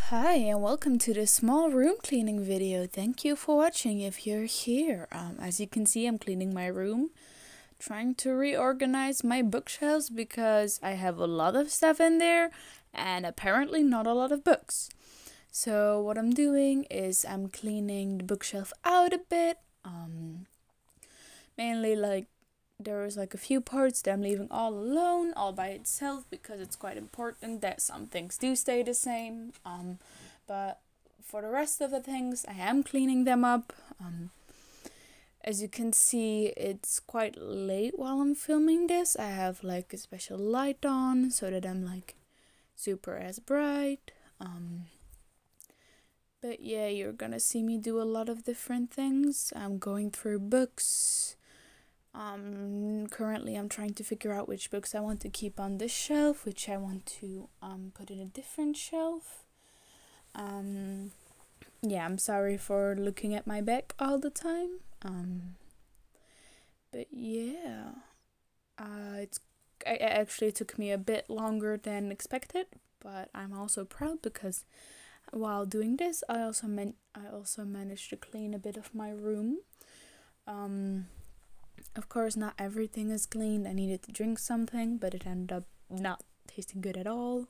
Hi and welcome to this small room cleaning video. Thank you for watching if you're here. As you can see, I'm cleaning my room, trying to reorganize my bookshelves because I have a lot of stuff in there and apparently not a lot of books. So what I'm doing is I'm cleaning the bookshelf out a bit. Mainly there is a few parts that I'm leaving all alone, all by itself, because it's quite important that some things do stay the same. But for the rest of the things, I am cleaning them up. As you can see, it's quite late while I'm filming this. I have a special light on so that I'm super as bright. But yeah, you're gonna see me do a lot of different things. I'm going through books. Currently I'm trying to figure out which books I want to keep on this shelf, which I want to put in a different shelf. Yeah, I'm sorry for looking at my back all the time. But yeah, it actually took me a bit longer than expected, but I'm also proud because while doing this, I also managed to clean a bit of my room. Of course, not everything is cleaned. I needed to drink something, but it ended up not tasting good at all.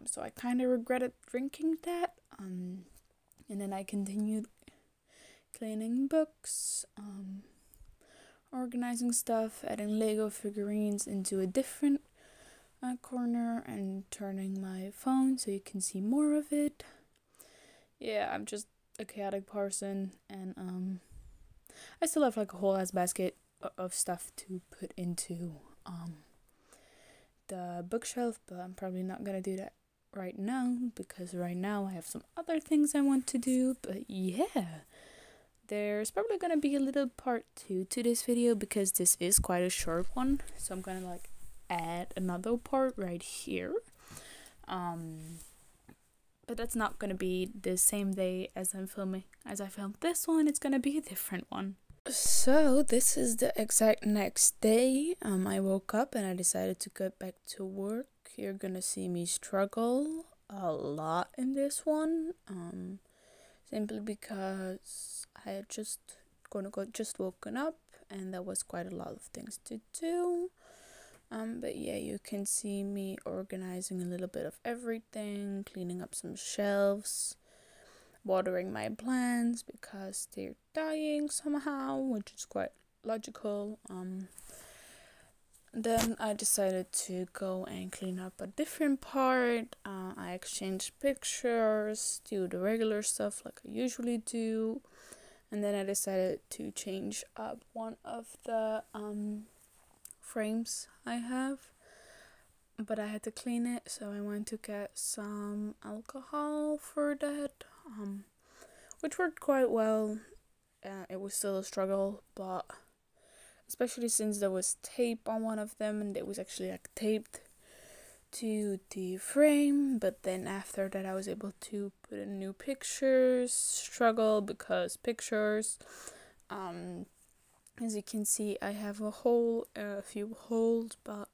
So I kind of regretted drinking that. And then I continued cleaning books, organizing stuff, adding Lego figurines into a different corner, and turning my phone so you can see more of it. Yeah, I'm just a chaotic person, and I still have a whole ass basket of stuff to put into the bookshelf, but I'm probably not gonna do that right now because right now I have some other things I want to do. But yeah, there's probably gonna be a little part 2 to this video because this is quite a short one, so I'm gonna add another part right here. But that's not gonna be the same day as I filmed this one. It's gonna be a different one. So this is the exact next day. I woke up and I decided to get back to work. You're gonna see me struggle a lot in this one. Simply because I had just woken up and there was quite a lot of things to do. But yeah, you can see me organizing a little bit of everything, cleaning up some shelves, watering my plants because they're dying somehow, which is quite logical. Then I decided to go and clean up a different part. I exchanged pictures, do the regular stuff like I usually do, and then I decided to change up one of the frames I have, but I had to clean it, so I went to get some alcohol for that, which worked quite well. It was still a struggle, but especially since there was tape on one of them and it was actually taped to the frame. But then after that I was able to put in new pictures. Struggle because pictures, as you can see, I have a few holes, but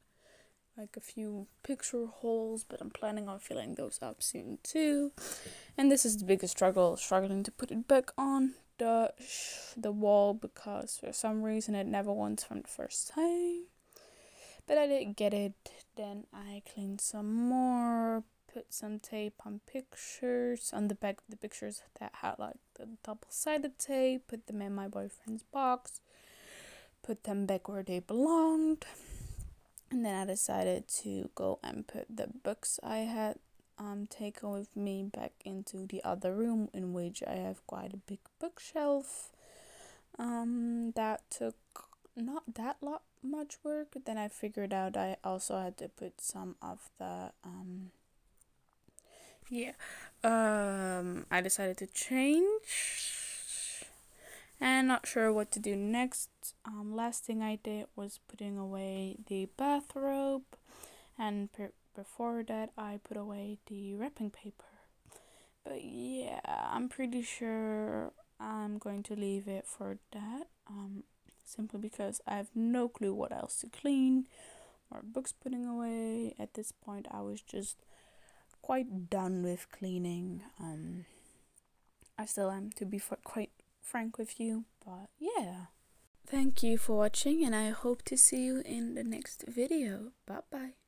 a few picture holes, but I'm planning on filling those up soon too. And this is the biggest struggle, struggling to put it back on the wall because for some reason it never wants from the first time. But I did get it. Then I cleaned some more, put some tape on pictures on the back of the pictures that had the double-sided tape, put them in my boyfriend's box, put them back where they belonged. And then I decided to go and put the books I had taken with me back into the other room, in which I have quite a big bookshelf. That took not that much work. Then I figured out I also had to put some of the I decided to change and not sure what to do next. Last thing I did was putting away the bathrobe, and before that I put away the wrapping paper. But yeah, I'm pretty sure I'm going to leave it for that, simply because I have no clue what else to clean or books putting away. At this point I was just quite done with cleaning. I still am, to be quite frank with you, but yeah. Thank you for watching, and I hope to see you in the next video. Bye bye.